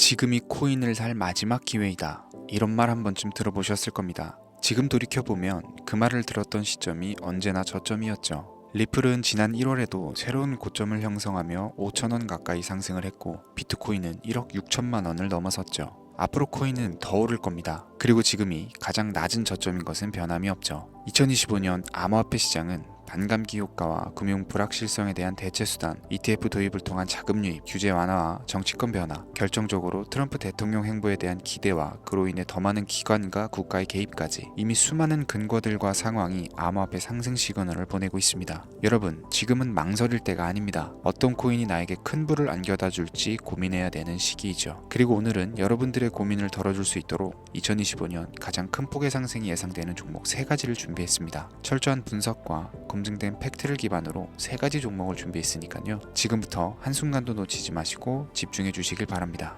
지금이 코인을 살 마지막 기회이다. 이런 말 한 번쯤 들어보셨을 겁니다. 지금 돌이켜보면 그 말을 들었던 시점이 언제나 저점이었죠. 리플은 지난 1월에도 새로운 고점을 형성하며 5천원 가까이 상승을 했고 비트코인은 1억 6천만 원을 넘어섰죠. 앞으로 코인은 더 오를 겁니다. 그리고 지금이 가장 낮은 저점인 것은 변함이 없죠. 2025년 암호화폐 시장은 반감기 효과와 금융 불확실성에 대한 대체 수단, ETF 도입을 통한 자금 유입, 규제 완화와 정치권 변화, 결정적으로 트럼프 대통령 행보에 대한 기대와 그로 인해 더 많은 기관과 국가의 개입까지 이미 수많은 근거들과 상황이 암호화폐 상승 시그널을 보내고 있습니다. 여러분, 지금은 망설일 때가 아닙니다. 어떤 코인이 나에게 큰 부를 안겨다 줄지 고민해야 되는 시기이죠. 그리고 오늘은 여러분들의 고민을 덜어줄 수 있도록 2025년 가장 큰 폭의 상승이 예상되는 종목 3가지를 준비했습니다. 철저한 분석과 검증된 팩트를 기반으로 3가지 종목을 준비했으니까요. 지금부터 한순간도 놓치지 마시고 집중해 주시길 바랍니다.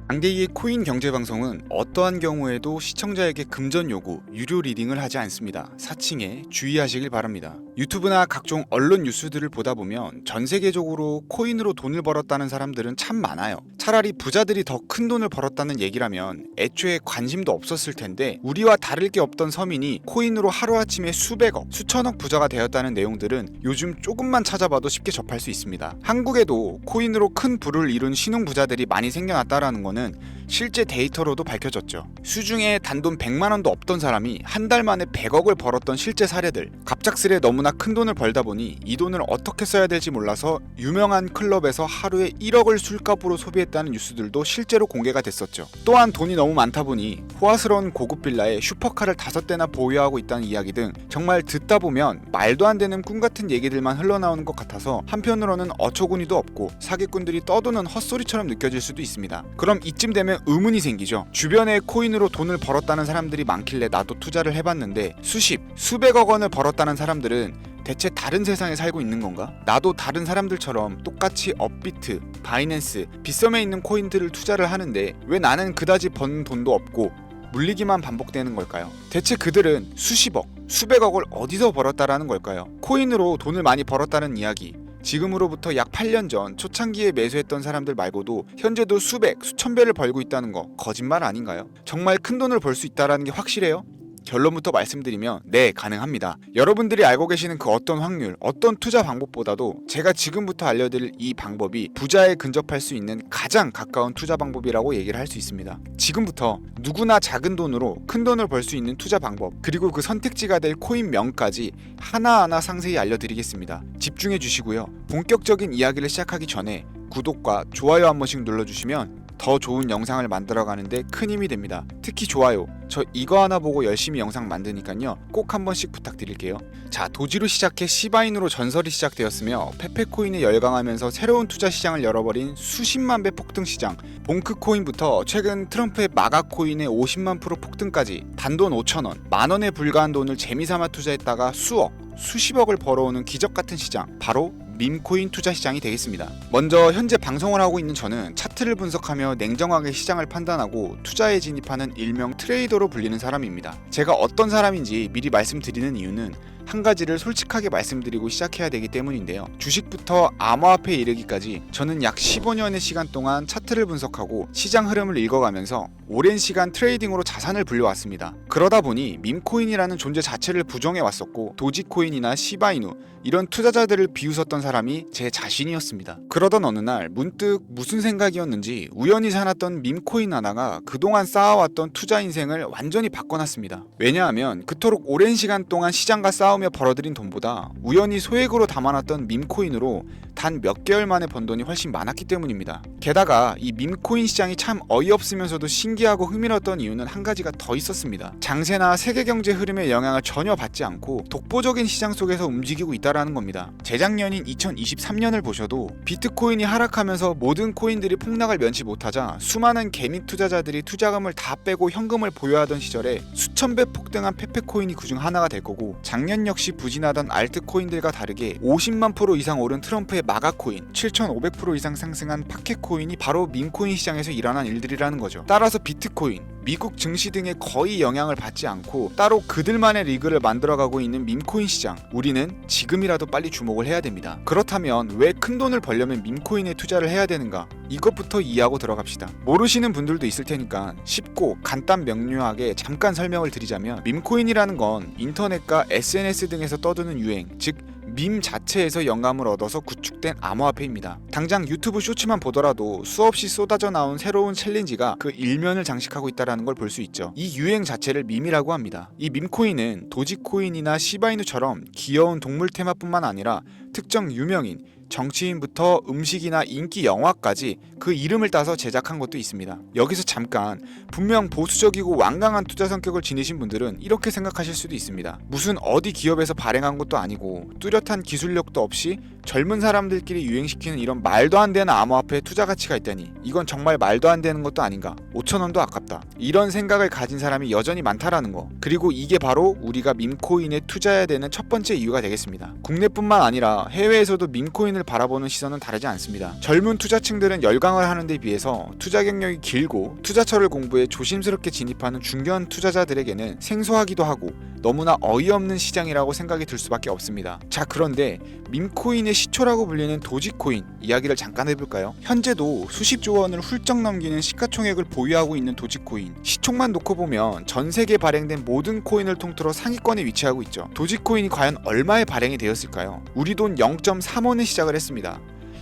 강대기의 코인 경제 방송은 어떠한 경우에도 시청자에게 금전 요구, 유료 리딩을 하지 않습니다. 사칭에 주의하시길 바랍니다. 유튜브나 각종 언론 뉴스들을 보다 보면 전 세계적으로 코인으로 돈을 벌었다는 사람들은 참 많아요. 차라리 부자들이 더 큰 돈을 벌었다는 얘기라면 애초에 관심도 없었을 텐데 우리와 다를 게 없던 서민이 코인으로 하루아침에 수백억, 수천억 부자가 되었다는 내용들은 요즘 조금만 찾아봐도 쉽게 접할 수 있습니다. 한국에도 코인으로 큰 부를 이룬 신흥 부자들이 많이 생겨났다라는 거는 실제 데이터로도 밝혀졌죠. 수중에 단돈 100만 원도 없던 사람이 한 달 만에 100억을 벌었던 실제 사례들. 갑작스레 너무나 큰 돈을 벌다 보니 이 돈을 어떻게 써야 될지 몰라서 유명한 클럽에서 하루에 1억을 술값으로 소비했다는 뉴스들도 실제로 공개가 됐었죠. 또한 돈이 너무 많다 보니 호화스러운 고급 빌라에 슈퍼카를 5대나 보유하고 있다는 이야기 등 정말 듣다 보면 말도 안 되는 꿈 같은 얘기들만 흘러나오는 것 같아서 한편으로는 어처구니도 없고 사기꾼들이 떠도는 헛소리처럼 느껴질 수도 있습니다. 그럼 이쯤 되면 의문이 생기죠. 주변에 코인으로 돈을 벌었다는 사람들이 많길래 나도 투자를 해봤는데 수백억 원을 벌었다는 사람들은 대체 다른 세상에 살고 있는 건가? 나도 다른 사람들처럼 똑같이 업비트, 바이낸스, 빗썸에 있는 코인들을 투자를 하는데 왜 나는 그다지 번 돈도 없고 물리기만 반복되는 걸까요? 대체 그들은 수십억, 수백억을 어디서 벌었다라는 걸까요? 코인으로 돈을 많이 벌었다는 이야기, 지금으로부터 약 8년 전 초창기에 매수했던 사람들 말고도 현재도 수백, 수천 배를 벌고 있다는 거 거짓말 아닌가요? 정말 큰 돈을 벌 수 있다는 게 확실해요? 결론부터 말씀드리면 네, 가능합니다. 여러분들이 알고 계시는 그 어떤 확률, 어떤 투자 방법보다도 제가 지금부터 알려드릴 이 방법이 부자에 근접할 수 있는 가장 가까운 투자 방법이라고 얘기를 할 수 있습니다. 지금부터 누구나 작은 돈으로 큰 돈을 벌 수 있는 투자 방법, 그리고 그 선택지가 될 코인명까지 하나하나 상세히 알려드리겠습니다. 집중해 주시고요. 본격적인 이야기를 시작하기 전에 구독과 좋아요 한 번씩 눌러주시면 더 좋은 영상을 만들어가는데 큰 힘이 됩니다. 특히 좋아요, 저 이거 하나 보고 열심히 영상 만드니까요 꼭 한 번씩 부탁드릴게요. 자, 도지로 시작해 시바인으로 전설이 시작되었으며 페페코인에 열광하면서 새로운 투자 시장을 열어버린 수십만 배 폭등 시장, 봉크코인부터 최근 트럼프의 마가코인의 50만 프로 폭등까지 단돈 5천원, 만원에 불과한 돈을 재미삼아 투자했다가 수억, 수십억을 벌어오는 기적같은 시장, 바로 밈코인 투자 시장이 되겠습니다. 먼저 현재 방송을 하고 있는 저는 차트를 분석하며 냉정하게 시장을 판단하고 투자에 진입하는 일명 트레이더로 불리는 사람입니다. 제가 어떤 사람인지 미리 말씀드리는 이유는 한 가지를 솔직하게 말씀드리고 시작해야 되기 때문인데요. 주식부터 암호화폐에 이르기까지 저는 약 15년의 시간 동안 차트를 분석하고 시장 흐름을 읽어가면서 오랜 시간 트레이딩으로 자산을 불려왔습니다. 그러다 보니 밈코인이라는 존재 자체를 부정해왔었고 도지코인이나 시바이누 이런 투자자들을 비웃었던 사람이 제 자신이었습니다. 그러던 어느 날 문득 무슨 생각이었는지 우연히 사놨던 밈코인 하나가 그동안 쌓아왔던 투자 인생을 완전히 바꿔놨습니다. 왜냐하면 그토록 오랜 시간 동안 시장과 싸우며 벌어들인 돈보다 우연히 소액으로 담아놨던 밈코인으로 단 몇 개월 만에 번 돈이 훨씬 많았기 때문입니다. 게다가 이 밈코인 시장이 참 어이없으면서도 신기하고 흥미로웠던 이유는 한 가지가 더 있었습니다. 장세나 세계 경제 흐름의 영향을 전혀 받지 않고 독보적인 시장 속에서 움직이고 있다라는 겁니다. 재작년인 2023년을 보셔도 비트코인이 하락하면서 모든 코인들이 폭락을 면치 못하자 수많은 개미 투자자들이 투자금을 다 빼고 현금을 보유하던 시절에 수천 배 폭등한 페페코인이 그중 하나가 될 거고, 작년 역시 부진하던 알트코인들과 다르게 50만 프로 이상 오른 트럼프의 마가코인, 7,500% 이상 상승한 파켓코인이 바로 밈코인 시장에서 일어난 일들이라는 거죠. 따라서 비트코인, 미국 증시 등에 거의 영향을 받지 않고 따로 그들만의 리그를 만들어가고 있는 밈코인 시장, 우리는 지금이라도 빨리 주목을 해야 됩니다. 그렇다면 왜 큰돈을 벌려면 밈코인에 투자를 해야 되는가? 이것부터 이해하고 들어갑시다. 모르시는 분들도 있을 테니까 쉽고 간단 명료하게 잠깐 설명을 드리자면, 밈코인이라는 건 인터넷과 SNS 등에서 떠드는 유행, 즉 밈 자체에서 영감을 얻어서 구축된 암호화폐입니다. 당장 유튜브 쇼츠만 보더라도 수없이 쏟아져 나온 새로운 챌린지가 그 일면을 장식하고 있다는 걸 볼 수 있죠. 이 유행 자체를 밈이라고 합니다. 이 밈코인은 도지코인이나 시바이누처럼 귀여운 동물 테마뿐만 아니라 특정 유명인, 정치인부터 음식이나 인기 영화까지 그 이름을 따서 제작한 것도 있습니다. 여기서 잠깐, 분명 보수적이고 완강한 투자 성격을 지니신 분들은 이렇게 생각하실 수도 있습니다. 무슨 어디 기업에서 발행한 것도 아니고 뚜렷한 기술력도 없이 젊은 사람들끼리 유행시키는 이런 말도 안 되는 암호화폐에 투자 가치가 있다니, 이건 정말 말도 안 되는 것도 아닌가, 5,000원도 아깝다, 이런 생각을 가진 사람이 여전히 많다라는 거. 그리고 이게 바로 우리가 밈코인에 투자해야 되는 첫 번째 이유가 되겠습니다. 국내뿐만 아니라 해외에서도 밈코인을 바라보는 시선은 다르지 않습니다. 젊은 투자층들은 열광을 하는 데 비해서 투자 경력이 길고 투자처를 공부해 조심스럽게 진입하는 중견 투자자들에게는 생소하기도 하고 너무나 어이없는 시장이라고 생각이 들 수밖에 없습니다. 자, 그런데 밈코인의 시초라고 불리는 도지코인 이야기를 잠깐 해볼까요? 현재도 수십조 원을 훌쩍 넘기는 시가총액을 보유하고 있는 도지코인, 시총만 놓고 보면 전 세계에 발행된 모든 코인을 통틀어 상위권에 위치하고 있죠. 도지코인이 과연 얼마에 발행이 되었을까요? 우리 돈 0.3원에 시작을 했습니다.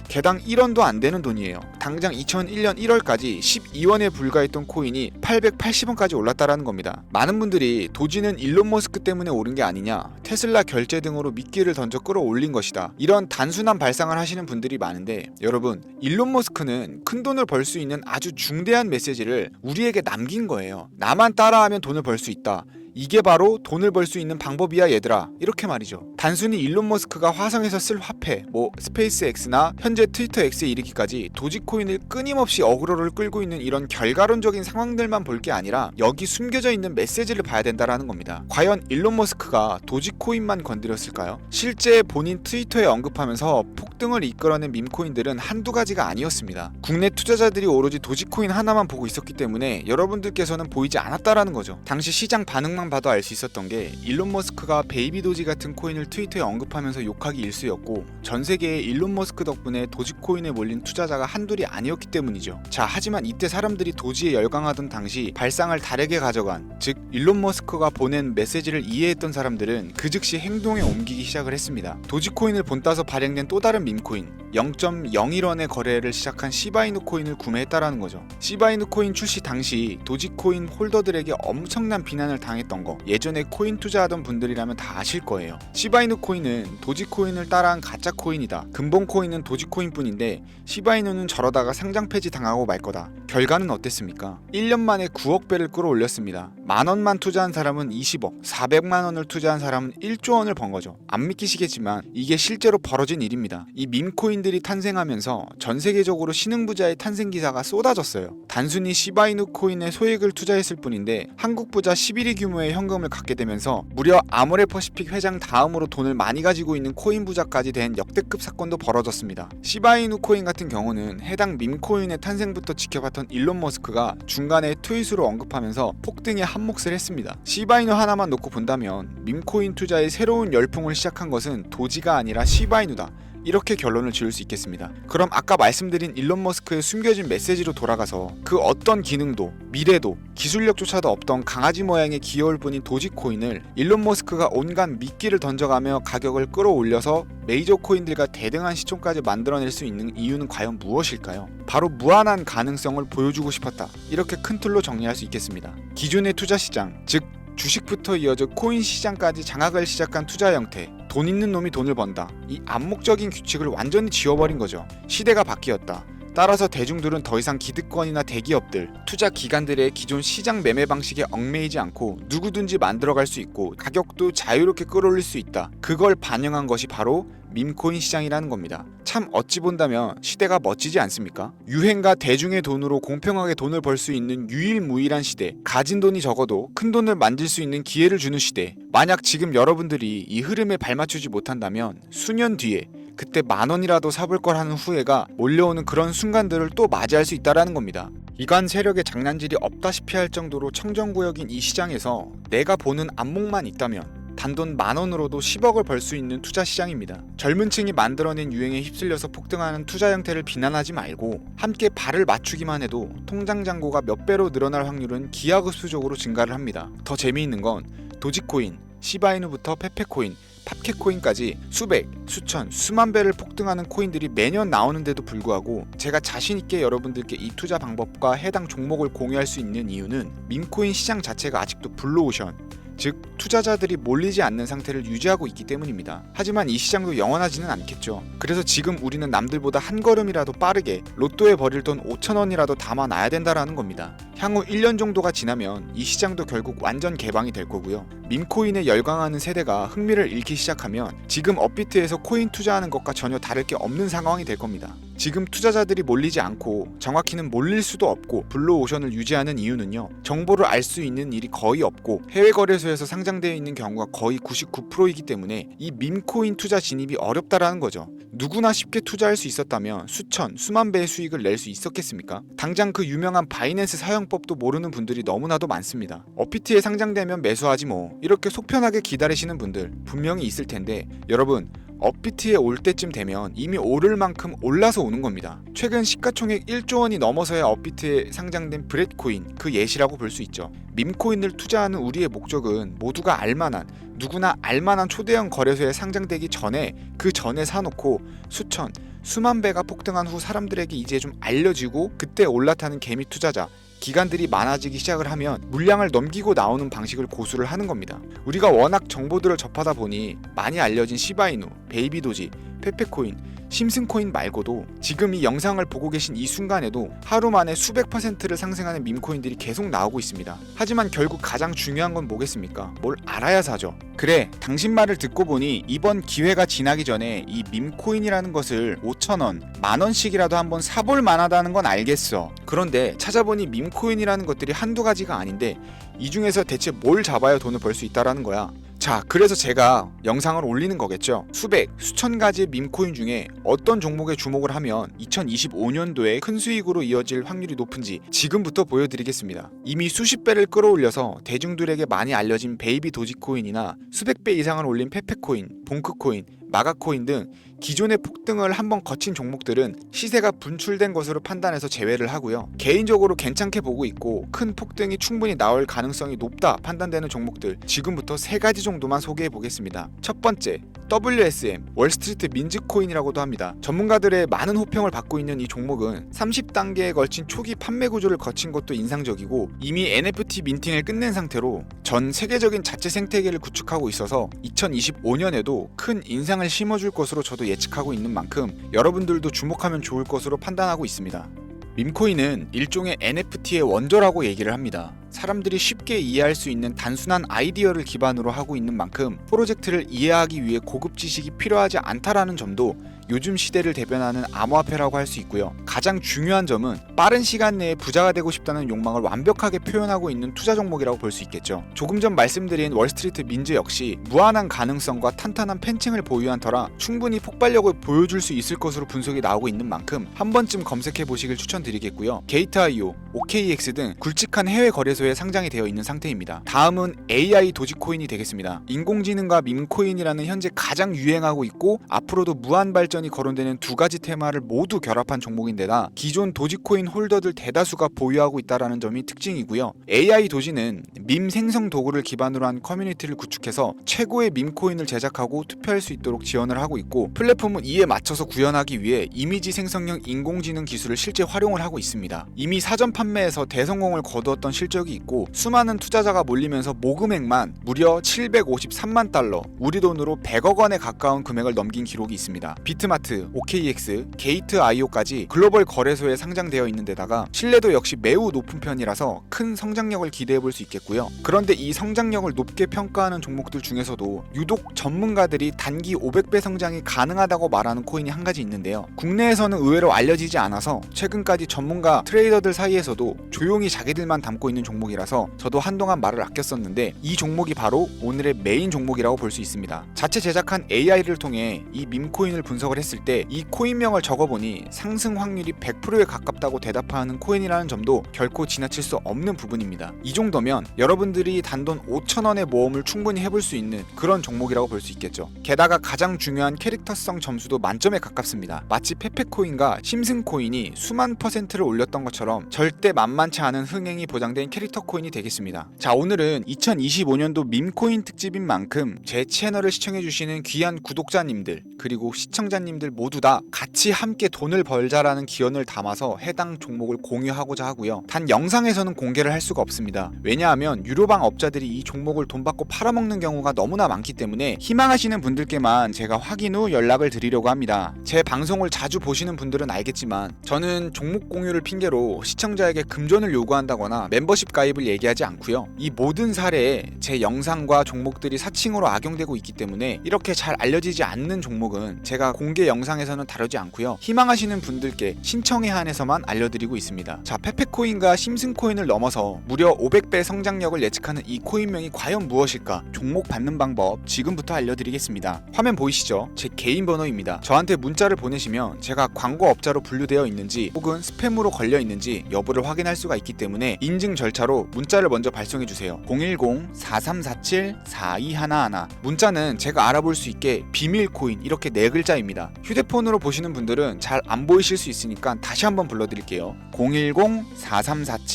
개당 1원도 안 되는 돈이에요. 당장 2001년 1월까지 12원에 불과했던 코인이 880원까지 올랐다라는 겁니다. 많은 분들이 도지는 일론 머스크 때문에 오른 게 아니냐, 테슬라 결제 등으로 미끼를 던져 끌어올린 것이다, 이런 단순한 발상을 하시는 분들이 많은데, 여러분, 일론 머스크는 큰 돈을 벌 수 있는 아주 중대한 메시지를 우리에게 남긴 거예요. 나만 따라하면 돈을 벌 수 있다, 이게 바로 돈을 벌 수 있는 방법이야 얘들아, 이렇게 말이죠. 단순히 일론 머스크가 화성에서 쓸 화폐, 스페이스 X나 현재 트위터 X에 이르기까지 도지코인을 끊임없이 어그로를 끌고 있는 이런 결과론적인 상황들만 볼 게 아니라 여기 숨겨져 있는 메시지를 봐야 된다라는 겁니다. 과연 일론 머스크가 도지코인만 건드렸을까요? 실제 본인 트위터에 언급하면서 폭등을 이끌어낸 밈코인들은 한두 가지가 아니었습니다. 국내 투자자들이 오로지 도지코인 하나만 보고 있었기 때문에 여러분들께서는 보이지 않았다라는 거죠. 당시 시장 반응만 봐도 알 수 있었던 게, 일론 머스크가 베이비 도지 같은 코인을 트위터에 언급하면서 욕하기 일쑤였고, 전 세계에 일론 머스크 덕분에 도지코인에 몰린 투자자가 한둘이 아니었기 때문이죠. 자, 하지만 이때 사람들이 도지에 열광하던 당시 발상을 다르게 가져간, 즉 일론 머스크가 보낸 메시지를 이해했던 사람들은 그 즉시 행동에 옮기기 시작을 했습니다. 도지코인을 본따서 발행된 또 다른 밈코인, 0.01원의 거래를 시작한 시바이누 코인을 구매했다라는 거죠. 시바이누 코인 출시 당시 도지코인 홀더들에게 엄청난 비난을 당했던 거, 예전에 코인 투자하던 분들이라면 다 아실 거예요. 시바이누 코인은 도지코인을 따라한 가짜 코인이다, 근본 코인은 도지코인 뿐인데 시바이누는 저러다가 상장 폐지 당하고 말 거다. 결과는 어땠습니까? 1년 만에 9억 배를 끌어올렸습니다. 만원만 투자한 사람은 20억, 400만원을 투자한 사람은 1조 원을 번 거죠. 안 믿기시겠지만 이게 실제로 벌어진 일입니다. 이 밈코인들이 탄생하면서 전 세계적으로 신흥부자의 탄생 기사가 쏟아졌어요. 단순히 시바이누 코인에 소액을 투자했을 뿐인데 한국 부자 11위 규모의 현금을 갖게 되면서 무려 아모레퍼시픽 회장 다음으로 돈을 많이 가지고 있는 코인 부자까지 된 역대급 사건도 벌어졌습니다. 시바이누 코인 같은 경우는 해당 밈코인의 탄생부터 지켜봤던 일론 머스크가 중간에 트윗으로 언급하면서 폭등에 한몫을 했습니다. 시바이누 하나만 놓고 본다면 밈코인 투자의 새로운 열풍을 시작한 것은 도지가 아니라 시바이누다, 이렇게 결론을 지을 수 있겠습니다. 그럼 아까 말씀드린 일론 머스크의 숨겨진 메시지로 돌아가서 그 어떤 기능도 미래도 기술력조차도 없던 강아지 모양의 귀여울 뿐인 도지코인을 일론 머스크가 온갖 미끼를 던져가며 가격을 끌어올려서 메이저 코인들과 대등한 시총까지 만들어낼 수 있는 이유는 과연 무엇일까요? 바로 무한한 가능성을 보여주고 싶었다, 이렇게 큰 틀로 정리할 수 있겠습니다. 기존의 투자 시장, 즉 주식부터 이어져 코인 시장까지 장악을 시작한 투자 형태, 돈 있는 놈이 돈을 번다, 이 암묵적인 규칙을 완전히 지워버린 거죠. 시대가 바뀌었다. 따라서 대중들은 더 이상 기득권이나 대기업들, 투자 기관들의 기존 시장 매매 방식에 얽매이지 않고 누구든지 만들어갈 수 있고 가격도 자유롭게 끌어올릴 수 있다. 그걸 반영한 것이 바로 밈코인 시장이라는 겁니다. 참 어찌 본다면 시대가 멋지지 않습니까? 유행과 대중의 돈으로 공평하게 돈을 벌 수 있는 유일무이한 시대, 가진 돈이 적어도 큰 돈을 만들 수 있는 기회를 주는 시대. 만약 지금 여러분들이 이 흐름에 발맞추지 못한다면 수년 뒤에 그때 10,000원이라도 사볼 걸 하는 후회가 몰려오는 그런 순간들을 또 맞이할 수 있다라는 겁니다. 미관 세력의 장난질이 없다시피 할 정도로 청정구역인 이 시장에서 내가 보는 안목만 있다면 단돈 10,000원으로도 10억을 벌 수 있는 투자 시장입니다. 젊은 층이 만들어낸 유행에 휩쓸려서 폭등하는 투자 형태를 비난하지 말고 함께 발을 맞추기만 해도 통장 잔고가 몇 배로 늘어날 확률은 기하급수적으로 증가를 합니다. 더 재미있는 건 도지코인, 시바이누부터 페페코인, 팝캣코인까지 수백, 수천, 수만 배를 폭등하는 코인들이 매년 나오는데도 불구하고 제가 자신있게 여러분들께 이 투자 방법과 해당 종목을 공유할 수 있는 이유는 밈코인 시장 자체가 아직도 블루오션, 즉 투자자들이 몰리지 않는 상태를 유지하고 있기 때문입니다. 하지만 이 시장도 영원하지는 않겠죠. 그래서 지금 우리는 남들보다 한 걸음이라도 빠르게 로또에 버릴 돈 5,000원이라도 담아놔야 된다라는 겁니다. 향후 1년 정도가 지나면 이 시장도 결국 완전 개방이 될 거고요. 밈코인에 열광하는 세대가 흥미를 잃기 시작하면 지금 업비트에서 코인 투자하는 것과 전혀 다를 게 없는 상황이 될 겁니다. 지금 투자자들이 몰리지 않고 정확히는 몰릴 수도 없고 블루오션을 유지하는 이유는요. 정보를 알 수 있는 일이 거의 없고 해외 거래소에서 상장되어 있는 경우가 거의 99%이기 때문에 이 밈코인 투자 진입이 어렵다라는 거죠. 누구나 쉽게 투자할 수 있었다면 수천, 수만 배의 수익을 낼 수 있었겠습니까? 당장 그 유명한 바이낸스 사용법도 모르는 분들이 너무나도 많습니다. 업비트에 상장되면 매수하지 뭐 이렇게 속편하게 기다리시는 분들 분명히 있을 텐데 여러분 업비트에 올 때쯤 되면 이미 오를 만큼 올라서 오는 겁니다. 최근 시가총액 1조 원이 넘어서야 업비트에 상장된 브렛코인 그 예시라고 볼 수 있죠. 밈코인을 투자하는 우리의 목적은 모두가 알만한 누구나 알만한 초대형 거래소에 상장되기 전에 그 전에 사놓고 수천, 수만 배가 폭등한 후 사람들에게 이제 좀 알려지고 그때 올라타는 개미 투자자 기관들이 많아지기 시작을 하면 물량을 넘기고 나오는 방식을 고수를 하는 겁니다. 우리가 워낙 정보들을 접하다 보니 많이 알려진 시바이누, 베이비도지, 페페코인, 심슨코인 말고도 지금 이 영상을 보고 계신 이 순간에도 하루 만에 수백 %를 상승하는 밈코인들이 계속 나오고 있습니다. 하지만 결국 가장 중요한 건 뭐겠습니까? 뭘 알아야 사죠. 그래, 당신 말을 듣고 보니 이번 기회가 지나기 전에 이 밈코인이라는 것을 5,000원, 10,000원씩이라도 한번 사볼 만하다는 건 알겠어. 그런데 찾아보니 밈코인이라는 것들이 한두 가지가 아닌데 이 중에서 대체 뭘 잡아야 돈을 벌 수 있다라는 거야. 자, 그래서 제가 영상을 올리는 거겠죠. 수백, 수천 가지의 밈코인 중에 어떤 종목에 주목을 하면 2025년도에 큰 수익으로 이어질 확률이 높은지 지금부터 보여드리겠습니다. 이미 수십 배를 끌어올려서 대중들에게 많이 알려진 베이비 도지코인이나 수백 배 이상을 올린 페페코인, 봉크코인, 마가코인 등 기존의 폭등을 한번 거친 종목들은 시세가 분출된 것으로 판단해서 제외를 하고요. 개인적으로 괜찮게 보고 있고 큰 폭등이 충분히 나올 가능성이 높다 판단되는 종목들 지금부터 3가지 정도만 소개해 보겠습니다. 첫 번째, WSM, 월스트리트 민즈코인이라고도 합니다. 전문가들의 많은 호평을 받고 있는 이 종목은 30단계에 걸친 초기 판매 구조를 거친 것도 인상적이고 이미 NFT 민팅을 끝낸 상태로 전 세계적인 자체 생태계를 구축하고 있어서 2025년에도 큰 인상을 심어줄 것으로 저도 예측하고 있는 만큼 여러분들도 주목하면 좋을 것으로 판단하고 있습니다. 밈코인은 일종의 NFT의 원조라고 얘기를 합니다. 사람들이 쉽게 이해할 수 있는 단순한 아이디어를 기반으로 하고 있는 만큼 프로젝트를 이해하기 위해 고급 지식이 필요하지 않다라는 점도 요즘 시대를 대변하는 암호화폐라고 할 수 있고요. 가장 중요한 점은 빠른 시간 내에 부자가 되고 싶다는 욕망을 완벽하게 표현하고 있는 투자 종목이라고 볼 수 있겠죠. 조금 전 말씀드린 월스트리트 민즈 역시 무한한 가능성과 탄탄한 팬층을 보유한 터라 충분히 폭발력을 보여줄 수 있을 것으로 분석이 나오고 있는 만큼 한 번쯤 검색해 보시길 추천드리겠고요. 게이트.io, OKX 등 굵직한 해외 거래소에 상장이 되어 있는 상태입니다. 다음은 AI 도지코인이 되겠습니다. 인공지능과 밈코인이라는 현재 가장 유행하고 있고 앞으로도 무한 발전이 거론되는 두 가지 테마를 모두 결합한 종목인데다 기존 도지코인 홀더들 대다수가 보유하고 있다는 점이 특징이고요. AI 도지는 밈 생성 도구를 기반으로 한 커뮤니티를 구축해서 최고의 밈코인을 제작하고 투표할 수 있도록 지원을 하고 있고 플랫폼은 이에 맞춰서 구현하기 위해 이미지 생성형 인공지능 기술을 실제 활용을 하고 있습니다. 이미 사전 판매에서 대성공을 거두었던 실적이 있고 수많은 투자자가 몰리면서 모금액만 무려 753만 달러, 우리 돈으로 100억 원에 가까운 금액을 넘긴 기록이 있습니다. 비트마트, OKX, 게이트.io까지 글로벌 거래소에 상장되어 있는 데다가 신뢰도 역시 매우 높은 편이라서 큰 성장력을 기대해 볼 수 있겠고요. 그런데 이 성장력을 높게 평가하는 종목들 중에서도 유독 전문가들이 단기 500배 성장이 가능하다고 말하는 코인이 한 가지 있는데요. 국내에서는 의외로 알려지지 않아서 최근까지 전문가 트레이더들 사이에서도 중에서도 조용히 자기들만 담고 있는 종목이라서 저도 한동안 말을 아꼈었는데 이 종목이 바로 오늘의 메인 종목이라고 볼 수 있습니다. 자체 제작한 AI를 통해 이 밈코인을 분석을 했을 때 이 코인명을 적어보니 상승 확률이 100%에 가깝다고 대답하는 코인이라는 점도 결코 지나칠 수 없는 부분입니다. 이 정도면 여러분들이 단돈 5,000원의 모험을 충분히 해볼 수 있는 그런 종목이라고 볼 수 있겠죠. 게다가 가장 중요한 캐릭터성 점수도 만점에 가깝습니다. 마치 페페코인과 심슨코인이 수만 %를 올렸던 것처럼 절대 만만치 않은 흥행이 보장된 캐릭터 코인이 되겠습니다. 자, 오늘은 2025년도 밈코인 특집인 만큼 제 채널을 시청해주시는 귀한 구독자님들 그리고 시청자님들 모두 다 같이 함께 돈을 벌자라는 기원을 담아서 해당 종목을 공유하고자 하고요. 단 영상에서는 공개를 할 수가 없습니다. 왜냐하면 유료방 업자들이 이 종목을 돈 받고 팔아먹는 경우가 너무나 많기 때문에 희망하시는 분들께만 제가 확인 후 연락을 드리려고 합니다. 제 방송을 자주 보시는 분들은 알겠지만 저는 종목 공유를 핑계로 시청자에게 금전을 요구한다거나 멤버십 가입을 얘기하지 않고요. 이 모든 사례에 제 영상과 종목들이 사칭으로 악용되고 있기 때문에 이렇게 잘 알려지지 않는 종목은 제가 공개 영상에서는 다루지 않고요. 희망하시는 분들께 신청에 한해서만 알려드리고 있습니다. 자, 페페코인과 심슨코인을 넘어서 무려 500배 성장력을 예측하는 이 코인명이 과연 무엇일까? 종목 받는 방법 지금부터 알려드리겠습니다. 화면 보이시죠? 제 개인 번호입니다. 저한테 문자를 보내시면 제가 광고업자로 분류되어 있는지 혹은 스팸으로 걸려 있는지 여부를 확인할 수가 있기 때문에 인증 절차로 문자를 먼저 발송해주세요. 010-4347-4211 문자는 제가 알아볼 수 있게 비밀코인 이렇게 4글자입니다. 휴대폰으로 보시는 분들은 잘 안 보이실 수 있으니까 다시 한번 불러드릴게요.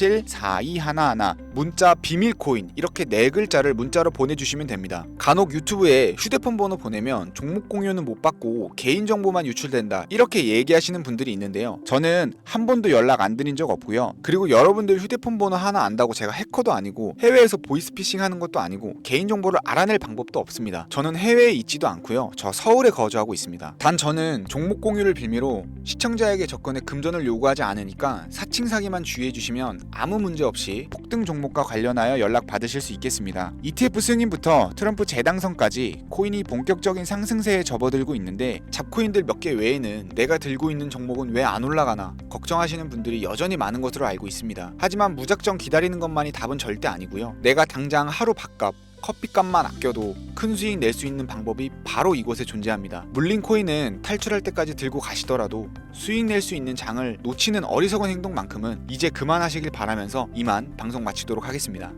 010-4347-4211 문자 비밀코인 이렇게 4글자를 문자로 보내주시면 됩니다. 간혹 유튜브에 휴대폰 번호 보내면 종목 공유는 못 받고 개인정보만 유출된다 이렇게 얘기하시는 분들이 있는데요. 저는 한 번도 연락 안 드린 적 없고요. 그리고 여러분들 휴대폰 번호 하나 안다고 제가 해커도 아니고 해외에서 보이스피싱 하는 것도 아니고 개인정보를 알아낼 방법도 없습니다. 저는 해외에 있지도 않고요. 저 서울에 거주하고 있습니다. 단 저는 종목 공유를 빌미로 시청자에게 접근에 금전을 요구하지 않으니까 사칭 사기만 주의해 주시면 아무 문제 없이 폭등 종목과 관련하여 연락 받으실 수 있겠습니다. ETF 승인부터 트럼프 재당선까지 코인이 본격적인 상승세에 접어들고 있는데 잡코인들 몇 개 외에는 내가 들고 있는 종목은 왜 안 올라가나 걱정하시는 분들이 여전히 많은 것으로 알고 있습니다. 하지만 무작정 기다리는 것만이 답은 절대 아니고요. 내가 당장 하루 밥값 커피값만 아껴도 큰 수익 낼 수 있는 방법이 바로 이곳에 존재합니다. 물린 코인은 탈출할 때까지 들고 가시더라도 수익 낼 수 있는 장을 놓치는 어리석은 행동만큼은 이제 그만하시길 바라면서 이만 방송 마치도록 하겠습니다.